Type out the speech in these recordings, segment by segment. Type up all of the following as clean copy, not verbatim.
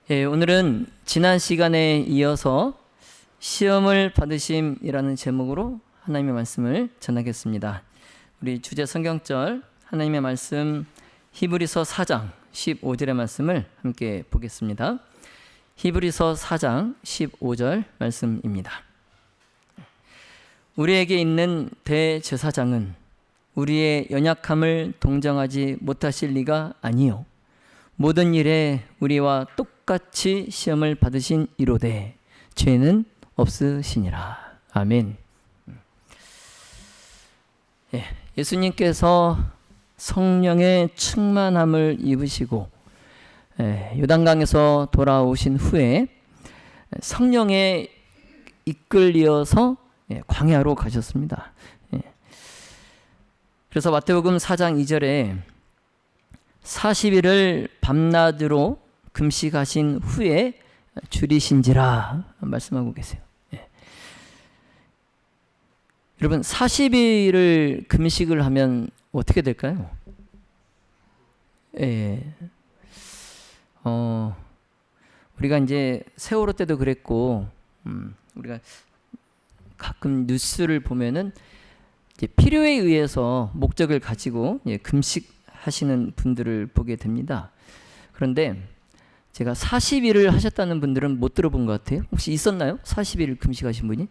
오늘은 지난 시간에 이어서 시험을 받으심이라는 제목으로 하나님의 말씀을 전하겠습니다. 우리 주제 성경절 하나님의 말씀 히브리서 4장 15절의 말씀을 함께 보겠습니다. 히브리서 4장 15절 말씀입니다. 우리에게 있는 대제사장은 우리의 연약함을 동정하지 못하실 리가 아니요 모든 일에 우리와 똑같이 시험을 받으신 이로되 죄는 없으시니라. 아멘. 예수님께서 성령의 충만함을 입으시고 요단강에서 돌아오신 후에 성령에 이끌려서 광야로 가셨습니다. 그래서 마태복음 4장 2절에 40일을 밤낮으로 금식하신 후에 줄이신지라 말씀하고 계세요. 여러분 40일을 금식을 하면 어떻게 될까요? 우리가 이제 세월호 때도 그랬고 우리가 가끔 뉴스를 보면은 이제 필요에 의해서 목적을 가지고 금식하시는 분들을 보게 됩니다. 그런데 제가 40일을 하셨다는 분들은 못 들어본 것 같아요. 혹시 있었나요? 40일 금식하신 분이?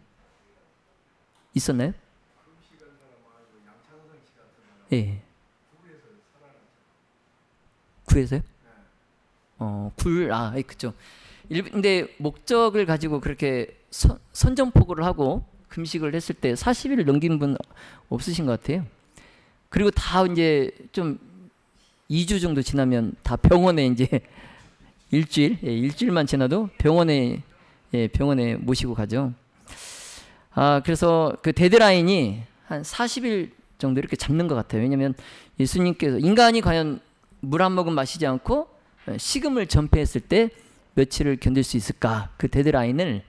있었나요? 예. 구에서요? 그죠. 근데 목적을 가지고 그렇게 선전포고를 하고 금식을 했을 때 40일을 넘긴 분 없으신 것 같아요. 그리고 다 이제 좀 2주 정도 지나면 다 병원에 이제 일주일만 지나도 병원에 모시고 가죠. 그래서 그 데드라인이 한 40일 정도 이렇게 잡는 것 같아요. 왜냐하면 예수님께서 인간이 과연 물 한 모금 마시지 않고 식음을 전폐했을 때 며칠을 견딜 수 있을까? 그 데드라인을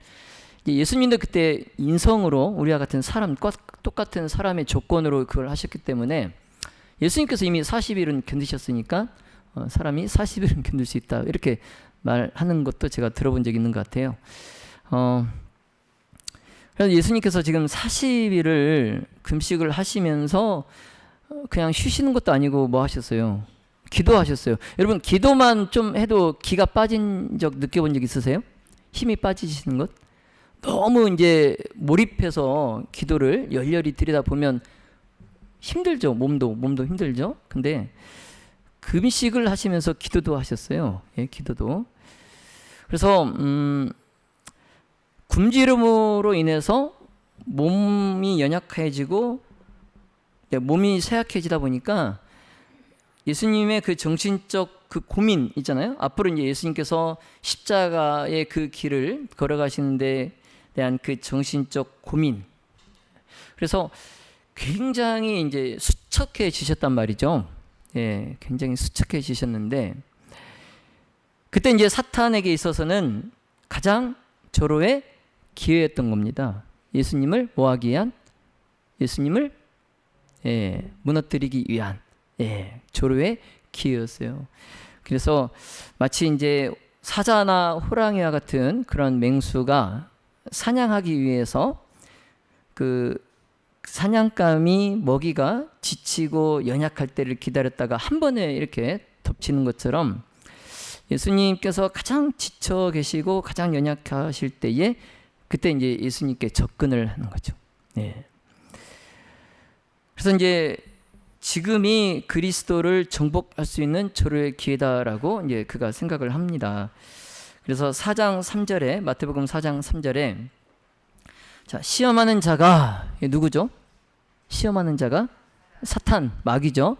예수님도 그때 인성으로 우리와 같은 사람, 똑같은 사람의 조건으로 그걸 하셨기 때문에 예수님께서 이미 40일은 견디셨으니까 사람이 40일은 견딜 수 있다 이렇게 말하는 것도 제가 들어본 적이 있는 것 같아요. 그래서 예수님께서 지금 40일을 금식을 하시면서 그냥 쉬시는 것도 아니고 뭐 하셨어요? 기도하셨어요. 여러분 기도만 좀 해도 기가 빠진 적 느껴본 적 있으세요? 힘이 빠지시는 것? 너무 이제 몰입해서 기도를 열렬히 드리다 보면 힘들죠. 몸도 힘들죠. 근데 금식을 하시면서 기도도 하셨어요. 기도도. 그래서 굶주림으로 인해서 몸이 연약해지고 몸이 쇠약해지다 보니까 예수님의 그 정신적 그 고민 있잖아요. 앞으로 이제 예수님께서 십자가의 그 길을 걸어가시는 데 대한 그 정신적 고민. 그래서 굉장히 이제 수척해지셨단 말이죠. 굉장히 수척해지셨는데 그때 이제 사탄에게 있어서는 가장 절호의 기회였던 겁니다. 예수님을 뭐하기 위한? 예수님을 무너뜨리기 위한 절호의 기회였어요. 그래서 마치 이제 사자나 호랑이와 같은 그런 맹수가 사냥하기 위해서 그 사냥감이 먹이가 지치고 연약할 때를 기다렸다가 한 번에 이렇게 덮치는 것처럼 예수님께서 가장 지쳐 계시고 가장 연약하실 때에 그때 이제 예수님께 접근을 하는 거죠. 그래서 이제 지금이 그리스도를 정복할 수 있는 절호의 기회다라고 이제 그가 생각을 합니다. 그래서 4장 3절에 마태복음 4장 3절에 자, 시험하는 자가 누구죠? 시험하는 자가 사탄, 마귀죠.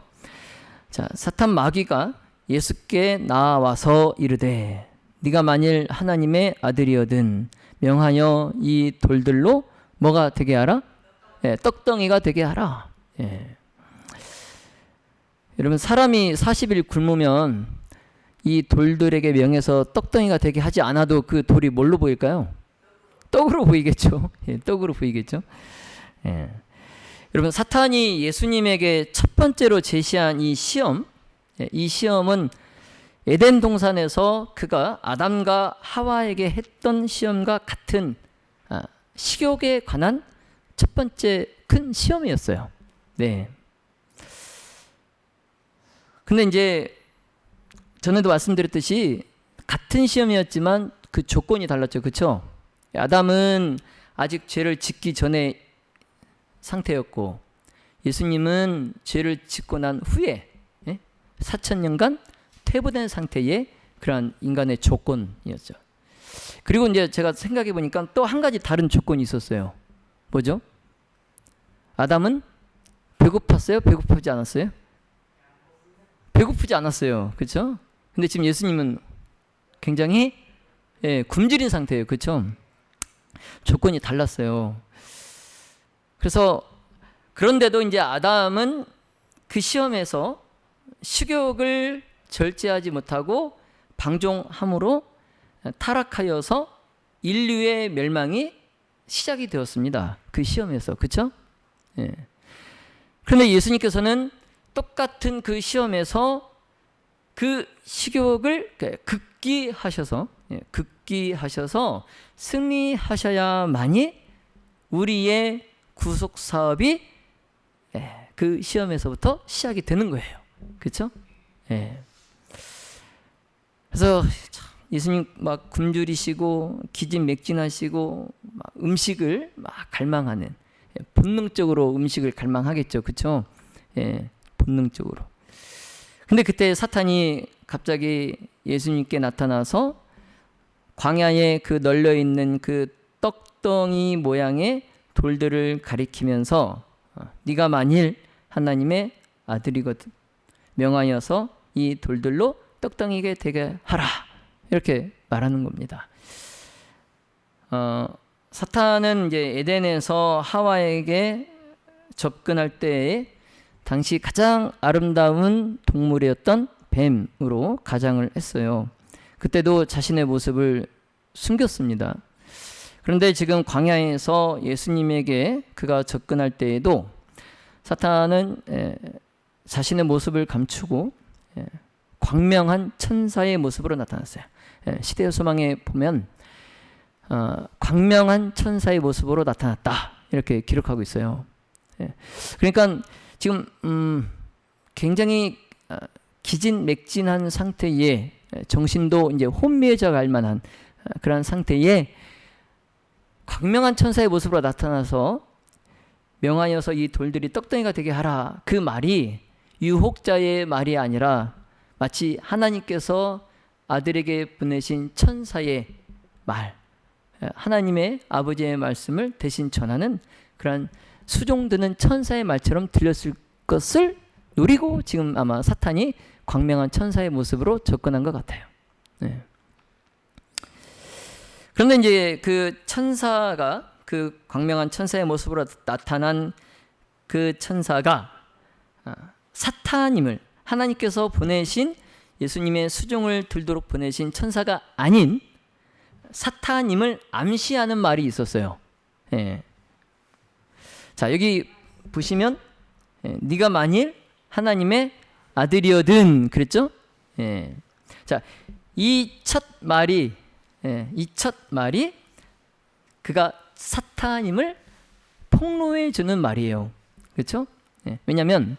자, 사탄 마귀가 예수께 나와서 이르되 네가 만일 하나님의 아들이거든 명하여 이 돌들로 뭐가 되게 하라? 떡덩이가 되게 하라. 여러분 사람이 40일 굶으면 이 돌들에게 명해서 떡덩이가 되게 하지 않아도 그 돌이 뭘로 보일까요? 떡으로 보이겠죠. 떡으로 보이겠죠. 여러분 사탄이 예수님에게 첫 번째로 제시한 이 시험은 에덴 동산에서 그가 아담과 하와에게 했던 시험과 같은 식욕에 관한 첫 번째 큰 시험이었어요. 네. 근데 이제 전에도 말씀드렸듯이 같은 시험이었지만 그 조건이 달랐죠. 그렇죠? 아담은 아직 죄를 짓기 전에 상태였고 예수님은 죄를 짓고 난 후에 4,000년간 퇴보된 상태의 그러한 인간의 조건이었죠. 그리고 이제 제가 생각해 보니까 또 한 가지 다른 조건이 있었어요. 뭐죠? 아담은 배고팠어요? 배고프지 않았어요? 배고프지 않았어요. 그렇죠? 근데 지금 예수님은 굉장히 굶주린 상태예요. 그렇죠? 조건이 달랐어요. 그래서 그런데도 이제 아담은 그 시험에서 식욕을 절제하지 못하고 방종함으로 타락하여서 인류의 멸망이 시작이 되었습니다. 그 시험에서. 그렇죠? 예. 그런데 예수님께서는 똑같은 그 시험에서 그 식욕을 극기하셔서 승리하셔야만이 우리의 구속 사업이 그 시험에서부터 시작이 되는 거예요. 그렇죠? 예. 그래서 예수님 막 굶주리시고 기진맥진하시고 막 음식을 막 갈망하는, 본능적으로 음식을 갈망하겠죠. 그렇죠? 예, 본능적으로. 근데 그때 사탄이 갑자기 예수님께 나타나서 광야에 그 널려 있는 그 떡덩이 모양의 돌들을 가리키면서 네가 만일 하나님의 아들이거든 명하여서 이 돌들로 떡덩이게 되게 하라, 이렇게 말하는 겁니다. 사탄은 이제 에덴에서 하와에게 접근할 때에 당시 가장 아름다운 동물이었던 뱀으로 가장을 했어요. 그때도 자신의 모습을 숨겼습니다. 그런데 지금 광야에서 예수님에게 그가 접근할 때에도 사탄은 자신의 모습을 감추고 광명한 천사의 모습으로 나타났어요. 시대의 소망에 보면 광명한 천사의 모습으로 나타났다, 이렇게 기록하고 있어요. 그러니까 지금 굉장히 기진맥진한 상태에 정신도 이제 혼미해져 갈 만한 그런 상태에 광명한 천사의 모습으로 나타나서 명하여서 이 돌들이 떡덩이가 되게 하라, 그 말이 유혹자의 말이 아니라 마치 하나님께서 아들에게 보내신 천사의 말, 하나님의 아버지의 말씀을 대신 전하는 그런 수종드는 천사의 말처럼 들렸을 것을 노리고 지금 아마 사탄이 광명한 천사의 모습으로 접근한 것 같아요. 네. 그런데 이제 그 천사가, 그 광명한 천사의 모습으로 나타난 그 천사가 사탄임을, 하나님께서 보내신 예수님의 수종을 들도록 보내신 천사가 아닌 사탄임을 암시하는 말이 있었어요. 예. 자, 여기 보시면 네가 만일 하나님의 아들이어든 그랬죠? 예. 자, 이 첫 말이 그가 사탄임을 폭로해 주는 말이에요. 그렇죠? 예. 왜냐하면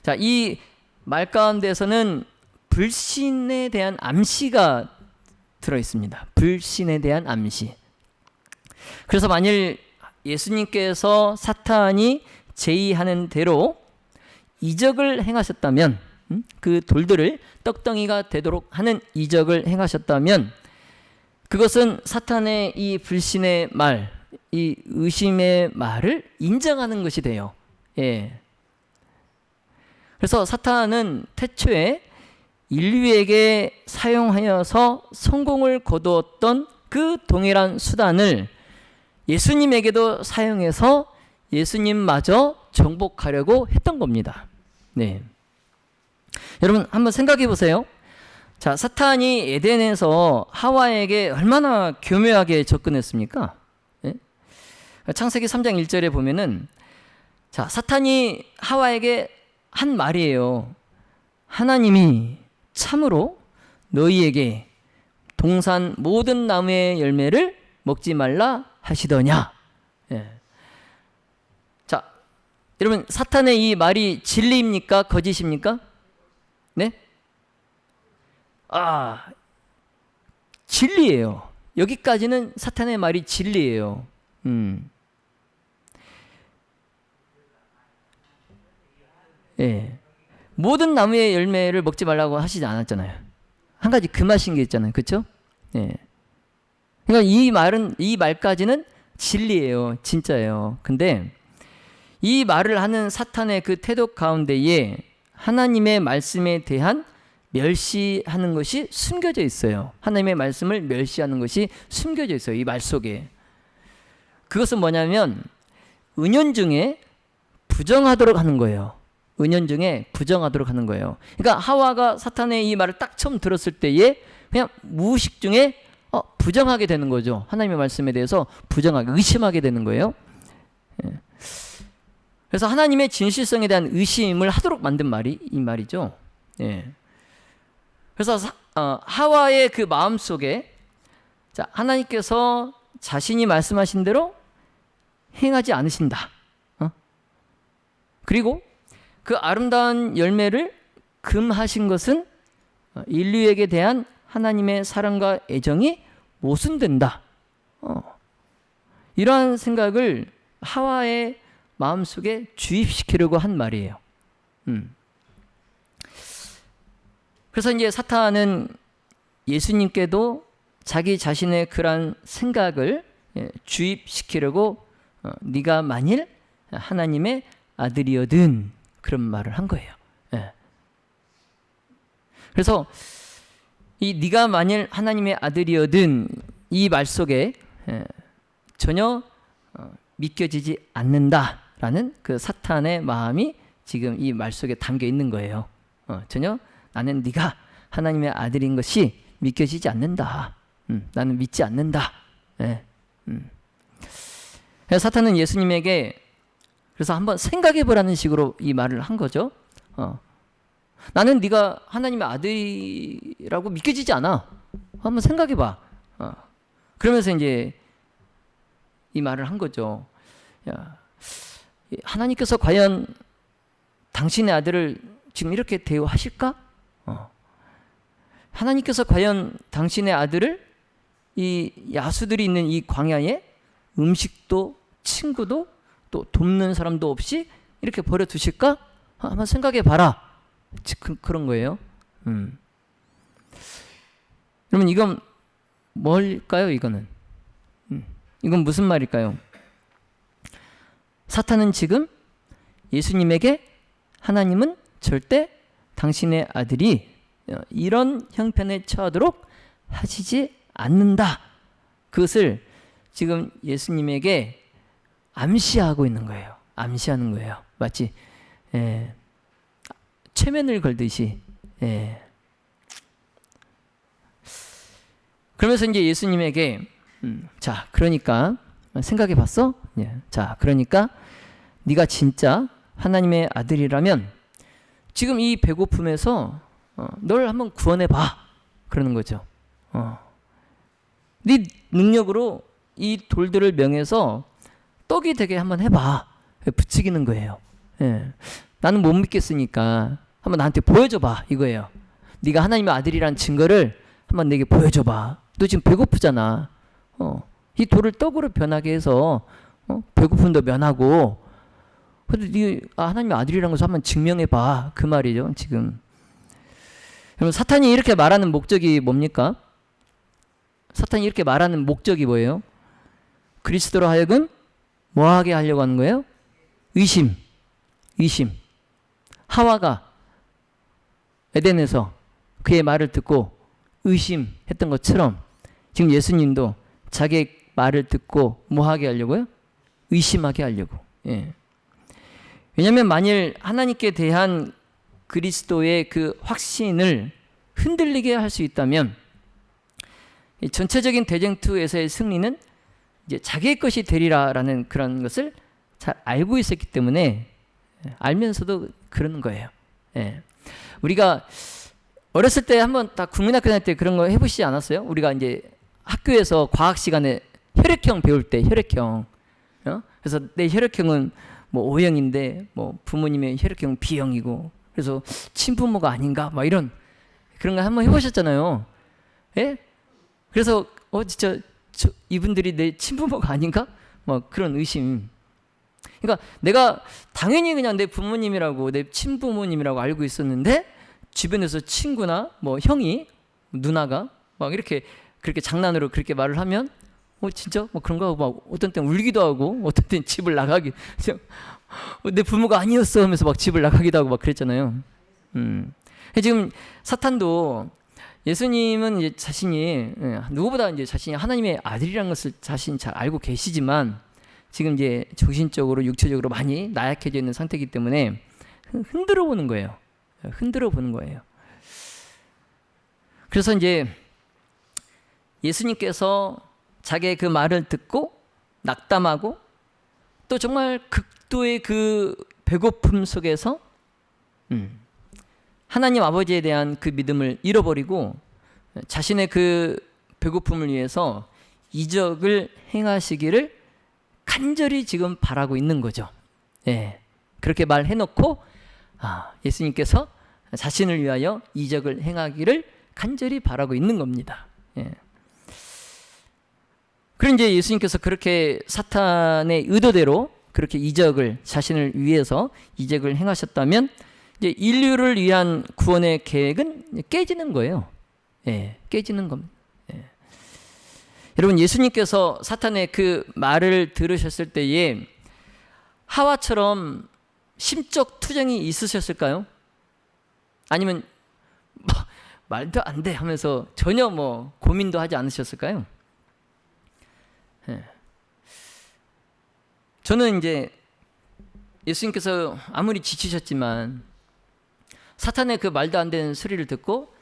자, 이 말 가운데서는 불신에 대한 암시가 들어 있습니다. 불신에 대한 암시. 그래서 만일 예수님께서 사탄이 제의하는 대로 이적을 행하셨다면, 그 돌들을 떡덩이가 되도록 하는 이적을 행하셨다면, 그것은 사탄의 이 불신의 말, 이 의심의 말을 인정하는 것이 돼요. 예. 그래서 사탄은 태초에 인류에게 사용하여서 성공을 거두었던 그 동일한 수단을 예수님에게도 사용해서 예수님마저 정복하려고 했던 겁니다. 네. 여러분 한번 생각해 보세요. 자, 사탄이 에덴에서 하와에게 얼마나 교묘하게 접근했습니까? 네? 창세기 3장 1절에 보면은, 자, 사탄이 하와에게 한 말이에요. 하나님이 참으로 너희에게 동산 모든 나무의 열매를 먹지 말라 하시더냐. 예. 자, 여러분 사탄의 이 말이 진리입니까? 거짓입니까? 네? 진리예요. 여기까지는 사탄의 말이 진리예요. 예. 모든 나무의 열매를 먹지 말라고 하시지 않았잖아요. 한 가지 금하신 게 있잖아요. 그렇죠? 예. 그러니까 이 말까지는 진리예요. 진짜예요. 근데 이 말을 하는 사탄의 그 태도 가운데에 하나님의 말씀에 대한 멸시하는 것이 숨겨져 있어요. 하나님의 말씀을 멸시하는 것이 숨겨져 있어요. 이 말 속에. 그것은 뭐냐면 은연중에 부정하도록 하는 거예요. 은연중에 부정하도록 하는 거예요. 그러니까 하와가 사탄의 이 말을 딱 처음 들었을 때에 그냥 무의식 중에 부정하게 되는 거죠. 하나님의 말씀에 대해서 부정하게, 의심하게 되는 거예요. 예. 그래서 하나님의 진실성에 대한 의심을 하도록 만든 말이 이 말이죠. 예. 그래서 하와의 그 마음 속에 자, 하나님께서 자신이 말씀하신 대로 행하지 않으신다. 그리고 그 아름다운 열매를 금하신 것은 인류에게 대한 하나님의 사랑과 애정이 모순된다. 이러한 생각을 하와의 마음속에 주입시키려고 한 말이에요. 그래서 이제 사탄은 예수님께도 자기 자신의 그런 생각을 주입시키려고 네가 만일 하나님의 아들이어든 그런 말을 한 거예요. 예. 그래서 이 네가 만일 하나님의 아들이어든 이 말 속에 전혀 믿겨지지 않는다라는 그 사탄의 마음이 지금 이 말 속에 담겨 있는 거예요. 전혀 나는 네가 하나님의 아들인 것이 믿겨지지 않는다. 나는 믿지 않는다. 예. 그래서 사탄은 예수님에게 그래서 한번 생각해 보라는 식으로 이 말을 한 거죠. 나는 네가 하나님의 아들이라고 믿겨지지 않아. 한번 생각해 봐. 그러면서 이제 이 말을 한 거죠. 야, 하나님께서 과연 당신의 아들을 지금 이렇게 대우하실까? 하나님께서 과연 당신의 아들을 이 야수들이 있는 이 광야에 음식도 친구도 또 돕는 사람도 없이 이렇게 버려두실까? 한번 생각해 봐라. 그런 거예요. 그러면 이건 뭘까요? 이거는 이건 무슨 말일까요? 사탄은 지금 예수님에게 하나님은 절대 당신의 아들이 이런 형편에 처하도록 하시지 않는다. 그것을 지금 예수님에게 암시하고 있는 거예요. 암시하는 거예요. 마치 최면을 걸듯이. 그러면서 이제 예수님에게 자, 그러니까 생각해 봤어? 자, 그러니까 네가 진짜 하나님의 아들이라면 지금 이 배고픔에서 널 한번 구원해 봐. 그러는 거죠. 네 능력으로 이 돌들을 명해서 떡이 되게 한번 해봐. 부추기는 거예요. 나는 못 믿겠으니까 한번 나한테 보여줘봐. 이거예요. 네가 하나님의 아들이란 증거를 한번 내게 보여줘봐. 너 지금 배고프잖아. 이 돌을 떡으로 변하게 해서 배고픔도 면하고 근데 네 하나님의 아들이라는 것을 한번 증명해봐. 그 말이죠. 지금. 그럼 사탄이 이렇게 말하는 목적이 뭡니까? 사탄이 이렇게 말하는 목적이 뭐예요? 그리스도로 하여금 뭐하게 하려고 하는 거예요? 의심. 하와가 에덴에서 그의 말을 듣고 의심했던 것처럼 지금 예수님도 자기의 말을 듣고 뭐하게 하려고요? 의심하게 하려고. 왜냐하면 만일 하나님께 대한 그리스도의 그 확신을 흔들리게 할 수 있다면 이 전체적인 대쟁투에서의 승리는 이제 자기의 것이 되리라라는 그런 것을 잘 알고 있었기 때문에 알면서도 그러는 거예요. 우리가 어렸을 때 한번 다 국민학교 다닐 때 그런 거 해보시지 않았어요? 우리가 이제 학교에서 과학 시간에 혈액형 배울 때 혈액형. 그래서 내 혈액형은 뭐 O형인데 뭐 부모님의 혈액형은 B형이고 그래서 친부모가 아닌가 막 이런 그런 거 한번 해보셨잖아요. 예? 그래서 진짜 이분들이 내 친부모가 아닌가? 막 그런 의심. 그러니까 내가 당연히 그냥 내 부모님이라고 내 친부모님이라고 알고 있었는데 주변에서 친구나 뭐 형이 누나가 막 이렇게 그렇게 장난으로 그렇게 말을 하면 진짜 뭐 그런가 하고 막 어떤 때는 울기도 하고 어떤 때는 집을 나가기 내 부모가 아니었어 하면서 막 집을 나가기도 하고 막 그랬잖아요. 지금 사탄도 예수님은 이제 자신이 누구보다 이제 자신이 하나님의 아들이라는 것을 자신이 잘 알고 계시지만 지금 이제 정신적으로 육체적으로 많이 나약해져 있는 상태이기 때문에 흔들어 보는 거예요. 흔들어 보는 거예요. 그래서 이제 예수님께서 자기의 그 말을 듣고 낙담하고 또 정말 극도의 그 배고픔 속에서 하나님 아버지에 대한 그 믿음을 잃어버리고 자신의 그 배고픔을 위해서 이적을 행하시기를 간절히 지금 바라고 있는 거죠. 예, 그렇게 말해놓고 예수님께서 자신을 위하여 이적을 행하기를 간절히 바라고 있는 겁니다. 예. 그럼 이제 예수님께서 그렇게 사탄의 의도대로 그렇게 이적을 자신을 위해서 이적을 행하셨다면 이제 인류를 위한 구원의 계획은 깨지는 거예요. 예, 깨지는 겁니다. 예. 여러분 예수님께서 사탄의 그 말을 들으셨을 때에 하와처럼 심적 투쟁이 있으셨을까요? 아니면 말도 안 돼 하면서 전혀 뭐 고민도 하지 않으셨을까요? 예. 저는 이제 예수님께서 아무리 지치셨지만 사탄의 그 말도 안 되는 소리를 듣고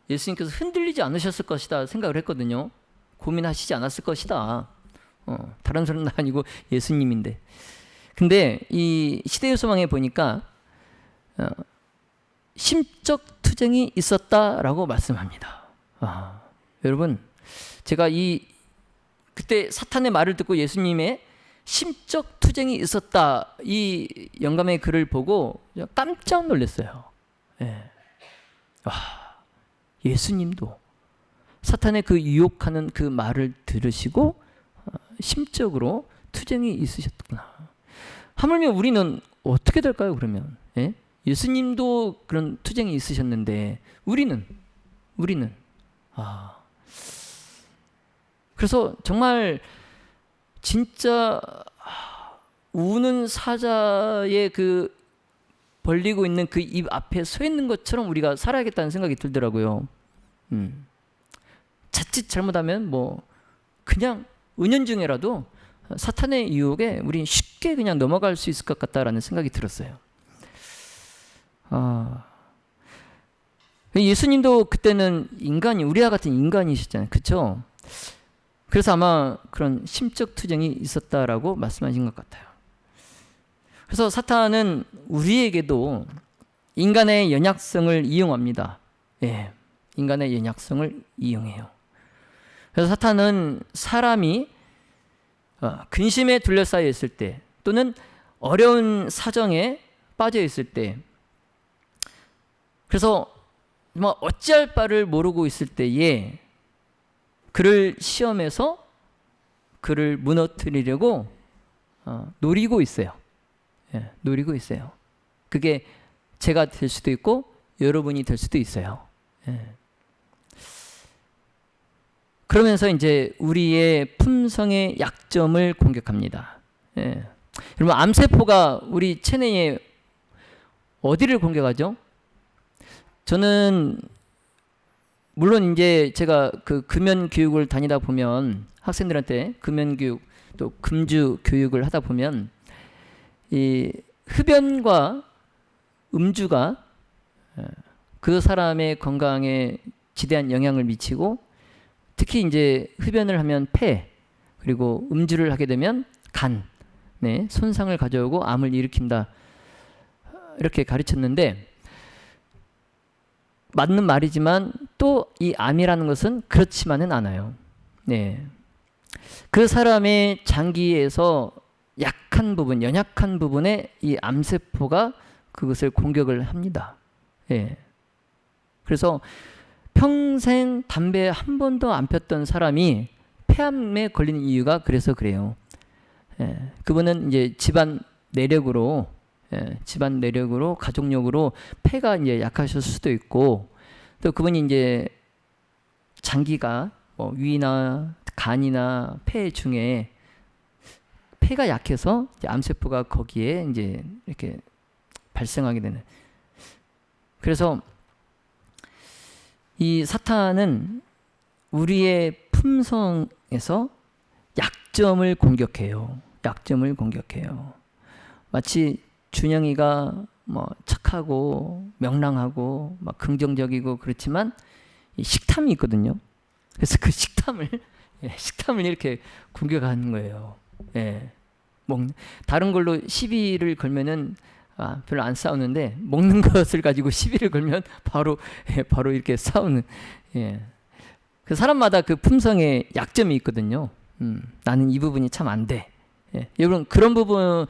예수님께서 흔들리지 않으셨을 것이다 생각을 했거든요. 고민하시지 않았을 것이다. 다른 사람은 아니고 예수님인데. 근데 이 시대의 소망에 보니까 심적 투쟁이 있었다라고 말씀합니다. 여러분 제가 그때 사탄의 말을 듣고 예수님의 심적 투쟁이 있었다 이 영감의 글을 보고 깜짝 놀랐어요. 예. 예수님도 사탄의 그 유혹하는 그 말을 들으시고 심적으로 투쟁이 있으셨구나. 하물며 우리는 어떻게 될까요? 그러면 예? 예수님도 그런 투쟁이 있으셨는데 우리는 그래서 정말 진짜 우는 사자의 그 벌리고 있는 그 입 앞에 서 있는 것처럼 우리가 살아야겠다는 생각이 들더라고요. 자칫 잘못하면 뭐 그냥 은연중에라도 사탄의 유혹에 우리는 쉽게 그냥 넘어갈 수 있을 것 같다라는 생각이 들었어요. 예수님도 그때는 우리와 같은 인간이셨잖아요. 그렇죠? 그래서 아마 그런 심적 투쟁이 있었다라고 말씀하신 것 같아요. 그래서 사탄은 우리에게도 인간의 연약성을 이용합니다. 예, 인간의 연약성을 이용해요. 그래서 사탄은 사람이 근심에 둘러싸여 있을 때 또는 어려운 사정에 빠져 있을 때 그래서 어찌할 바를 모르고 있을 때에 그를 시험해서 그를 무너뜨리려고 노리고 있어요. 예, 노리고 있어요. 그게 제가 될 수도 있고 여러분이 될 수도 있어요. 예. 그러면서 이제 우리의 품성의 약점을 공격합니다. 예. 여러분 암세포가 우리 체내에 어디를 공격하죠? 저는 물론 이제 제가 그 금연 교육을 다니다 보면 학생들한테 금연 교육 또 금주 교육을 하다 보면 이 흡연과 음주가 그 사람의 건강에 지대한 영향을 미치고 특히 이제 흡연을 하면 폐 그리고 음주를 하게 되면 간에 손상을 가져오고 암을 일으킨다 이렇게 가르쳤는데 맞는 말이지만 또 이 암이라는 것은 그렇지만은 않아요. 네. 그 사람의 장기에서 약한 부분, 연약한 부분에 이 암세포가 그것을 공격을 합니다. 예. 그래서 평생 담배 한 번도 안 폈던 사람이 폐암에 걸리는 이유가 그래서 그래요. 예. 그분은 이제 집안 내력으로, 가족력으로 폐가 이제 약하실 수도 있고, 또 그분이 이제 장기가 뭐 위나 간이나 폐 중에 폐가 약해서 이제 암세포가 거기에 이제 이렇게 발생하게 되는. 그래서 이 사탄은 우리의 품성에서 약점을 공격해요. 약점을 공격해요. 마치 준영이가 뭐 착하고 명랑하고 막 긍정적이고 그렇지만 이 식탐이 있거든요. 그래서 그 식탐을 이렇게 공격하는 거예요. 예. 다른 걸로 시비를 걸면은 별로 안 싸우는데 먹는 것을 가지고 시비를 걸면 바로 이렇게 싸우는. 예. 그 사람마다 그 품성에 약점이 있거든요. 나는 이 부분이 참 안 돼. 예. 여러분 그런 부분이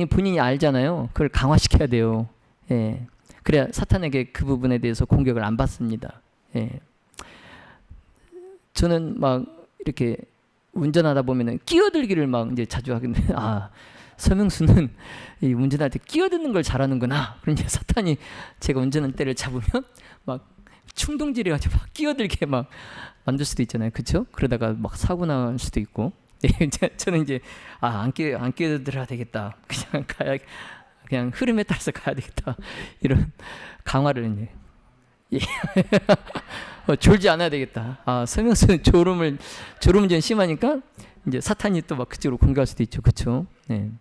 본인이 알잖아요. 그걸 강화시켜야 돼요. 예. 그래야 사탄에게 그 부분에 대해서 공격을 안 받습니다. 예. 저는 막 이렇게 운전하다 보면은 끼어들기를 막 이제 자주 하겠네. 서명수는 이 운전할 때 끼어드는 걸 잘하는구나. 그러니 사탄이 제가 운전할 때를 잡으면 막 충동질해 가지고 막 끼어들게 막 만들 수도 있잖아요. 그렇죠? 그러다가 막 사고 날 수도 있고. 저는 이제 안 끼어들어야 되겠다. 그냥 흐름에 따라서 가야 되겠다. 이런 강화를 이제. 졸지 않아야 되겠다. 서명수는 졸음운전 심하니까 이제 사탄이 또 막 그쪽으로 공격할 수도 있죠. 그렇죠? 네.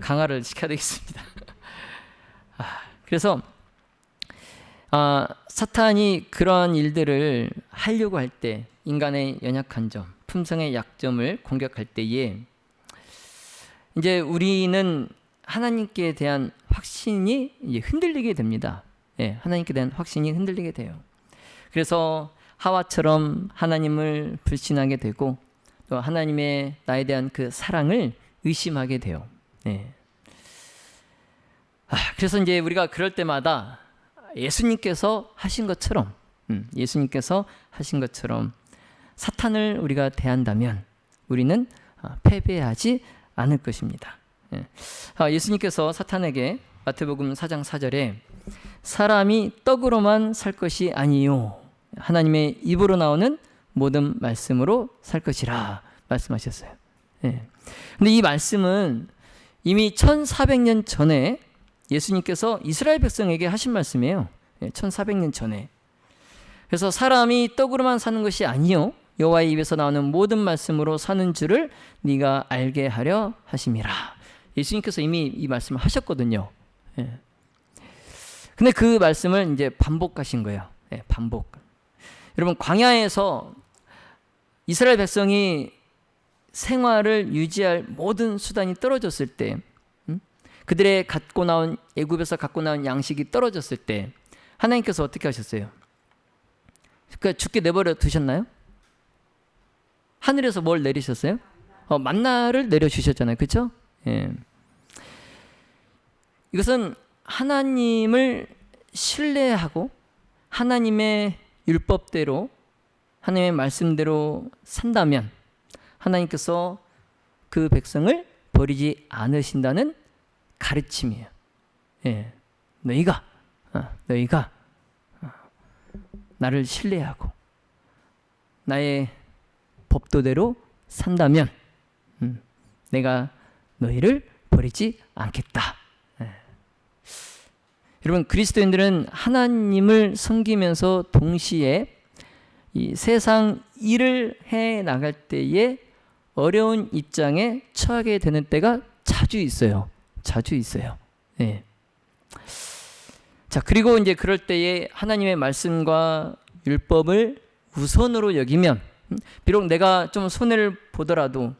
강화를 시켜야 되겠습니다. 그래서 사탄이 그러한 일들을 하려고 할 때 인간의 연약한 점, 품성의 약점을 공격할 때에 이제 우리는 하나님께 대한 확신이 이제 흔들리게 됩니다. 예, 하나님께 대한 확신이 흔들리게 돼요. 그래서 하와처럼 하나님을 불신하게 되고 또 하나님의 나에 대한 그 사랑을 의심하게 돼요. 네. 그래서 이제 우리가 그럴 때마다 예수님께서 하신 것처럼 사탄을 우리가 대한다면 우리는 패배하지 않을 것입니다. 예수님께서 사탄에게 마태복음 4장 4절에 사람이 떡으로만 살 것이 아니요 하나님의 입으로 나오는 모든 말씀으로 살 것이라 말씀하셨어요. 근데 이 말씀은 이미 1400년 전에 예수님께서 이스라엘 백성에게 하신 말씀이에요. 1400년 전에. 그래서 사람이 떡으로만 사는 것이 아니요 여호와의 입에서 나오는 모든 말씀으로 사는 줄을 네가 알게 하려 하심이라. 예수님께서 이미 이 말씀을 하셨거든요. 근데 그 말씀을 이제 반복하신 거예요. 반복. 여러분 광야에서 이스라엘 백성이 생활을 유지할 모든 수단이 떨어졌을 때, 그들의 애굽에서 갖고 나온 양식이 떨어졌을 때 하나님께서 어떻게 하셨어요? 그러니까 죽게 내버려 두셨나요? 하늘에서 뭘 내리셨어요? 만나를 내려주셨잖아요. 그렇죠? 예. 이것은 하나님을 신뢰하고 하나님의 율법대로 하나님의 말씀대로 산다면 하나님께서 그 백성을 버리지 않으신다는 가르침이에요. 예. 너희가 나를 신뢰하고 나의 법도대로 산다면 내가 너희를 버리지 않겠다. 여러분 그리스도인들은 하나님을 섬기면서 동시에 이 세상 일을 해 나갈 때에 어려운 입장에 처하게 되는 때가 자주 있어요. 네. 자, 그리고 이제 그럴 때에 하나님의 말씀과 율법을 우선으로 여기면 비록 내가 좀 손해를 보더라도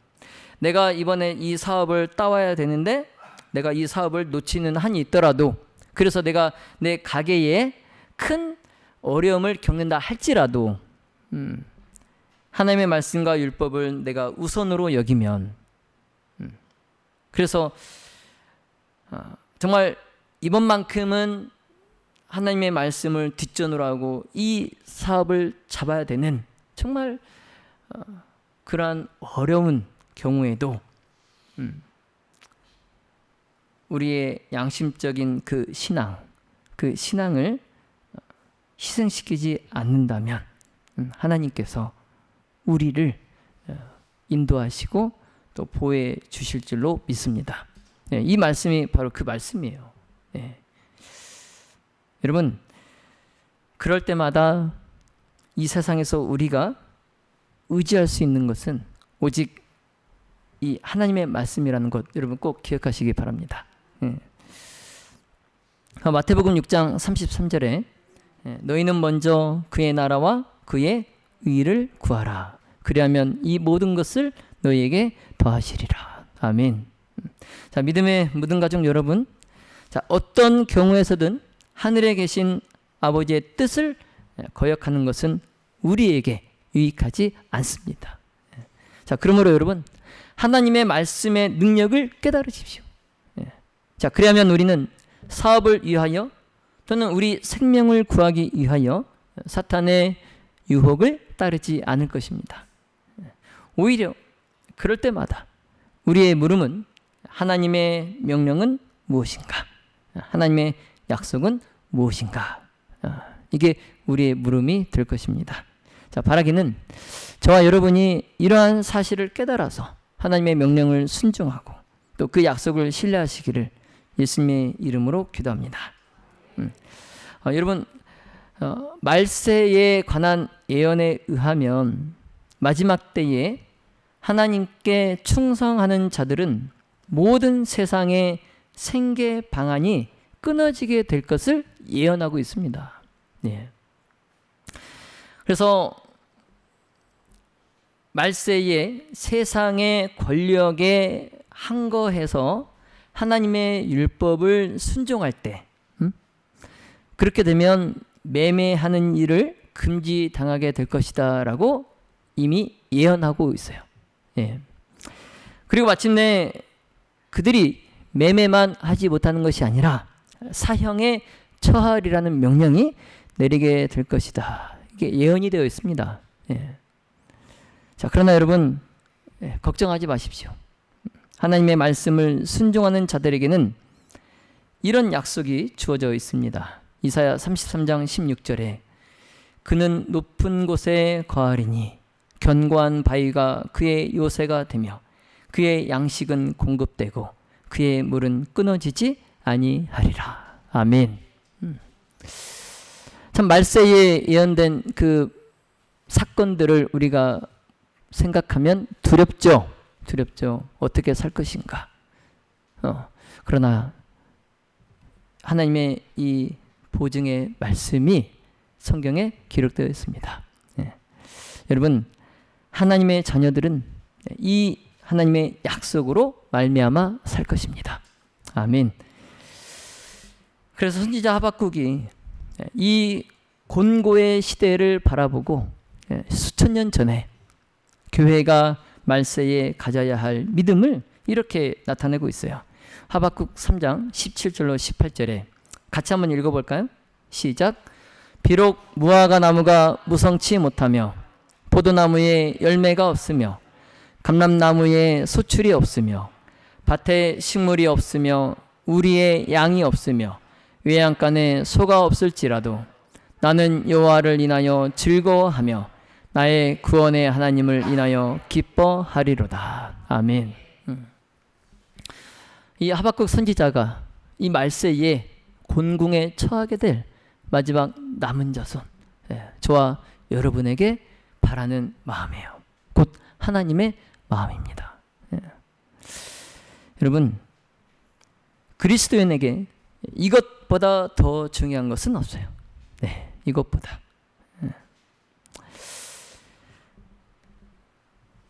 내가 이번에 이 사업을 따와야 되는데 내가 이 사업을 놓치는 한이 있더라도 그래서 내가 내 가게에 큰 어려움을 겪는다 할지라도 하나님의 말씀과 율법을 내가 우선으로 여기면 그래서 정말 이번만큼은 하나님의 말씀을 뒷전으로 하고 이 사업을 잡아야 되는 정말 그러한 어려운 경우에도 우리의 양심적인 그 신앙을 희생시키지 않는다면 하나님께서 우리를 인도하시고 또 보호해 주실 줄로 믿습니다. 이 말씀이 바로 그 말씀이에요. 여러분, 그럴 때마다 이 세상에서 우리가 의지할 수 있는 것은 오직 이 하나님의 말씀이라는 것 여러분 꼭 기억하시기 바랍니다. 마태복음 6장 33절에 너희는 먼저 그의 나라와 그의 의를 구하라. 그리하면 이 모든 것을 너희에게 더하시리라. 아멘. 자, 믿음의 모든 가족 여러분, 자, 어떤 경우에서든 하늘에 계신 아버지의 뜻을 거역하는 것은 우리에게 유익하지 않습니다. 자, 그러므로 여러분, 하나님의 말씀의 능력을 깨달으십시오. 자, 그리하면 우리는 사업을 위하여 또는 우리 생명을 구하기 위하여 사탄의 유혹을 따르지 않을 것입니다. 오히려 그럴 때마다 우리의 물음은 하나님의 명령은 무엇인가? 하나님의 약속은 무엇인가? 이게 우리의 물음이 될 것입니다. 자, 바라기는 저와 여러분이 이러한 사실을 깨달아서 하나님의 명령을 순종하고 또 그 약속을 신뢰하시기를 예수님의 이름으로 기도합니다. 여러분, 말세에 관한 예언에 의하면 마지막 때에 하나님께 충성하는 자들은 모든 세상의 생계 방안이 끊어지게 될 것을 예언하고 있습니다. 그래서 말세에 세상의 권력에 항거해서 하나님의 율법을 순종할 때 그렇게 되면 매매하는 일을 금지당하게 될 것이다 라고 이미 예언하고 있어요. 그리고 마침내 그들이 매매만 하지 못하는 것이 아니라 사형에 처하리라는 명령이 내리게 될 것이다. 이게 예언이 되어 있습니다. 자, 그러나 여러분 걱정하지 마십시오. 하나님의 말씀을 순종하는 자들에게는 이런 약속이 주어져 있습니다. 이사야 33장 16절에 그는 높은 곳에 거하리니 견고한 바위가 그의 요새가 되며 그의 양식은 공급되고 그의 물은 끊어지지 아니하리라. 아멘. 참 말세에 예언된 그 사건들을 우리가 생각하면 두렵죠. 어떻게 살 것인가. 그러나 하나님의 이 보증의 말씀이 성경에 기록되어 있습니다. 여러분, 하나님의 자녀들은 이 하나님의 약속으로 말미암아 살 것입니다. 아멘. 그래서 선지자 하박국이 이 곤고의 시대를 바라보고 수천 년 전에 교회가 말세에 가져야 할 믿음을 이렇게 나타내고 있어요. 하박국 3장 17절로 18절에 같이 한번 읽어볼까요? 시작. 비록 무화과 나무가 무성치 못하며 포도나무에 열매가 없으며 감람나무에 소출이 없으며 밭에 식물이 없으며 우리의 양이 없으며 외양간에 소가 없을지라도 나는 여호와를 인하여 즐거워하며 나의 구원의 하나님을 인하여 기뻐하리로다. 아멘. 이 하박국 선지자가 이 말세에 곤궁에 처하게 될 마지막 남은 자손, 저와 여러분에게 바라는 마음이에요. 곧 하나님의 마음입니다. 여러분, 그리스도인에게 이것보다 더 중요한 것은 없어요. 이것보다.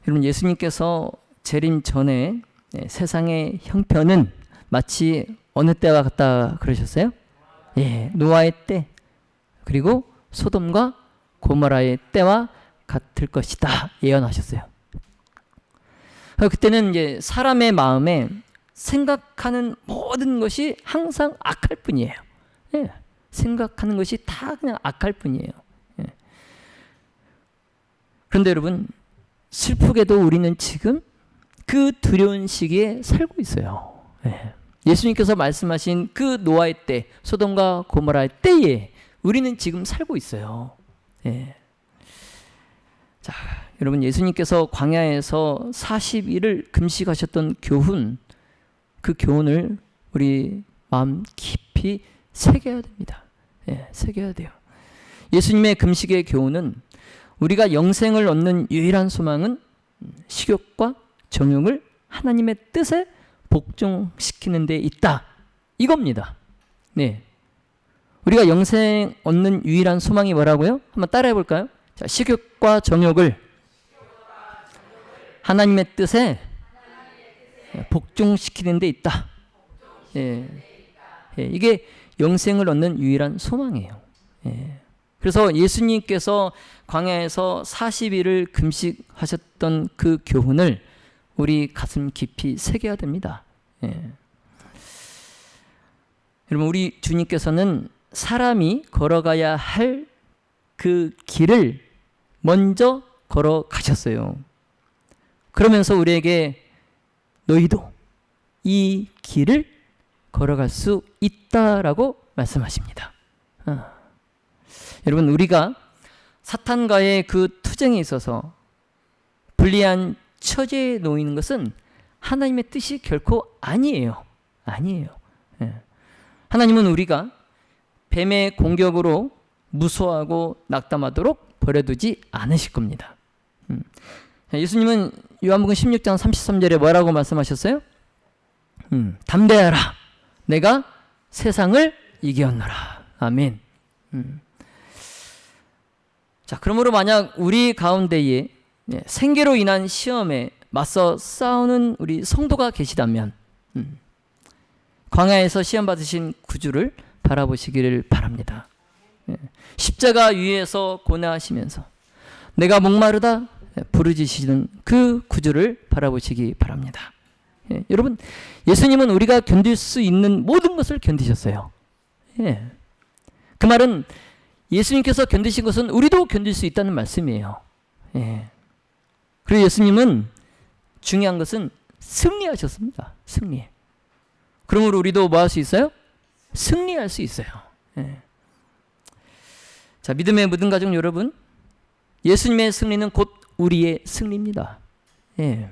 여러분, 예수님께서 재림 전에 세상의 형편은 마치 어느 때와 같다 그러셨어요? 노아의 때, 그리고 소돔과 고모라의 때와 같을 것이다 예언하셨어요. 그때는 이제 사람의 마음에 생각하는 모든 것이 항상 악할 뿐이에요. 예. 생각하는 것이 다 그냥 악할 뿐이에요. 예. 그런데 여러분, 슬프게도 우리는 지금 그 두려운 시기에 살고 있어요. 예. 예수님께서 말씀하신 그 노아의 때, 소돔과 고모라의 때에 우리는 지금 살고 있어요. 예. 자, 여러분, 예수님께서 광야에서 40일을 금식하셨던 교훈, 그 교훈을 우리 마음 깊이 새겨야 됩니다. 예, 새겨야 돼요. 예수님의 금식의 교훈은 우리가 영생을 얻는 유일한 소망은 식욕과 정욕을 하나님의 뜻에 복종시키는 데 있다. 이겁니다. 네. 우리가 영생 얻는 유일한 소망이 뭐라고요? 한번 따라해 볼까요? 자, 식욕과 정욕을 하나님의 뜻에 복종시키는 데 있다. 예. 예, 이게 영생을 얻는 유일한 소망이에요. 예. 그래서 예수님께서 광야에서 40일을 금식하셨던 그 교훈을 우리 가슴 깊이 새겨야 됩니다. 예. 여러분, 우리 주님께서는 사람이 걸어가야 할 그 길을 먼저 걸어가셨어요. 그러면서 우리에게 너희도 이 길을 걸어갈 수 있다라고 말씀하십니다. 여러분, 우리가 사탄과의 그 투쟁에 있어서 불리한 처지에 놓이는 것은 하나님의 뜻이 결코 아니에요. 아니에요. 예. 하나님은 우리가 뱀의 공격으로 무서워하고 낙담하도록 버려두지 않으실 겁니다. 예수님은 요한복음 16장 33절에 뭐라고 말씀하셨어요? 담대하라. 내가 세상을 이겼노라. 아멘. 자, 그러므로 만약 우리 가운데에 생계로 인한 시험에 맞서 싸우는 우리 성도가 계시다면 광야에서 시험 받으신 구주를 바라보시기를 바랍니다. 십자가 위에서 고난하시면서 내가 목마르다 부르짖으시는 그 구주를 바라보시기 바랍니다. 예, 여러분, 예수님은 우리가 견딜 수 있는 모든 것을 견디셨어요. 예. 그 말은 예수님께서 견디신 것은 우리도 견딜 수 있다는 말씀이에요. 예. 그리고 예수님은 중요한 것은 승리하셨습니다. 승리. 그러므로 우리도 뭐 할 수 있어요? 승리할 수 있어요. 예. 자, 믿음의 모든 가족 여러분, 예수님의 승리는 곧 우리의 승리입니다. 예.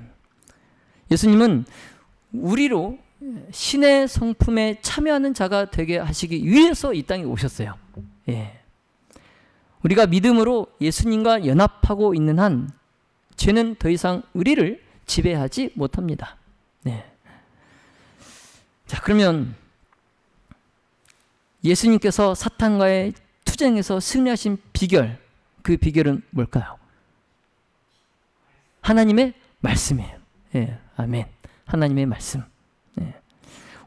예수님은 우리로 신의 성품에 참여하는 자가 되게 하시기 위해서 이 땅에 오셨어요. 예. 우리가 믿음으로 예수님과 연합하고 있는 한 죄는 더 이상 우리를 지배하지 못합니다. 네. 자, 그러면 예수님께서 사탄과의 투쟁에서 승리하신 비결, 그 비결은 뭘까요? 하나님의 말씀이에요. 예, 아멘. 하나님의 말씀. 예.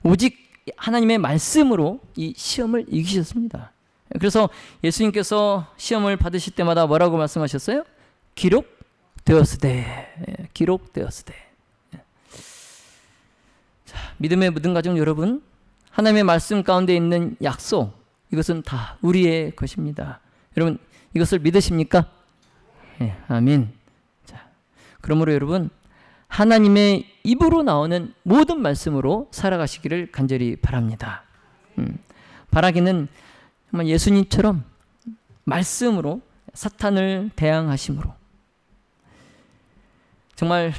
오직 하나님의 말씀으로 이 시험을 이기셨습니다. 그래서 예수님께서 시험을 받으실 때마다 뭐라고 말씀하셨어요? 기록되었으되. 예, 기록되었으되. 예. 자, 믿음의 모든 가족 여러분, 하나님의 말씀 가운데 있는 약속, 이것은 다 우리의 것입니다. 여러분, 이것을 믿으십니까? 예, 아멘. 자, 그러므로 여러분, 하나님의 입으로 나오는 모든 말씀으로 살아가시기를 간절히 바랍니다. 바라기는 정말 예수님처럼 말씀으로 사탄을 대항하심으로 정말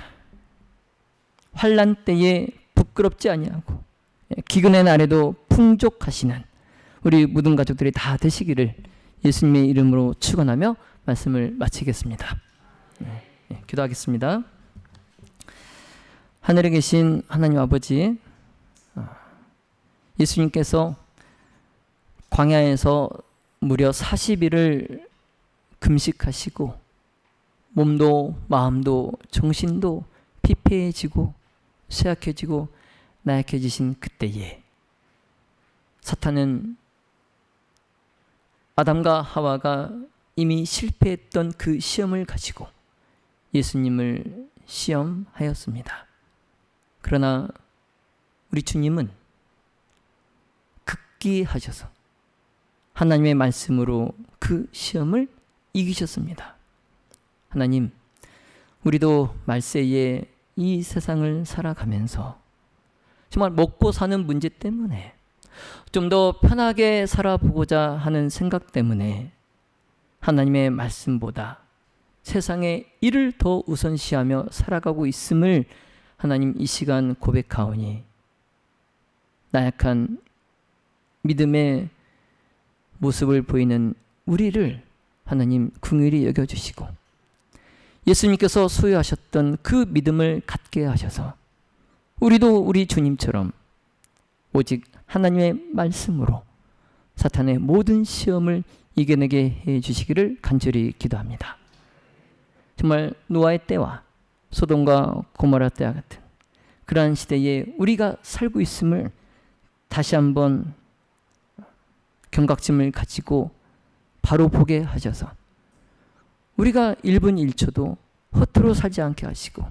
환난 때에 부끄럽지 아니하고 기근의 날에도 풍족하시는 우리 모든 가족들이 다 되시기를 예수님의 이름으로 축원하며 말씀을 마치겠습니다. 기도하겠습니다. 하늘에 계신 하나님 아버지, 예수님께서 광야에서 무려 40일을 금식하시고 몸도 마음도 정신도 피폐해지고 쇠약해지고 나약해지신 그때에 사탄은 아담과 하와가 이미 실패했던 그 시험을 가지고 예수님을 시험하였습니다. 그러나 우리 주님은 극기하셔서 하나님의 말씀으로 그 시험을 이기셨습니다. 하나님, 우리도 말세에 이 세상을 살아가면서 정말 먹고 사는 문제 때문에 좀 더 편하게 살아보고자 하는 생각 때문에 하나님의 말씀보다 세상의 일을 더 우선시하며 살아가고 있음을 하나님 이 시간 고백하오니 나약한 믿음의 모습을 보이는 우리를 하나님 긍휼히 여겨주시고 예수님께서 소유하셨던 그 믿음을 갖게 하셔서 우리도 우리 주님처럼 오직 하나님의 말씀으로 사탄의 모든 시험을 이겨내게 해주시기를 간절히 기도합니다. 정말 노아의 때와 소돔과 고모라 때와 같은 그러한 시대에 우리가 살고 있음을 다시 한번 경각심을 가지고 바로 보게 하셔서 우리가 1분 1초도 허투루 살지 않게 하시고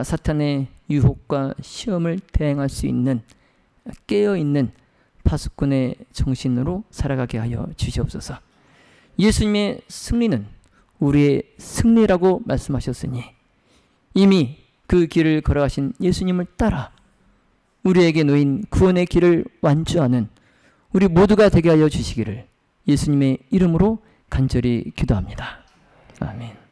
사탄의 유혹과 시험을 대항할 수 있는 깨어있는 파수꾼의 정신으로 살아가게 하여 주시옵소서. 예수님의 승리는 우리의 승리라고 말씀하셨으니 이미 그 길을 걸어가신 예수님을 따라 우리에게 놓인 구원의 길을 완주하는 우리 모두가 되게 하여 주시기를 예수님의 이름으로 간절히 기도합니다. 아멘.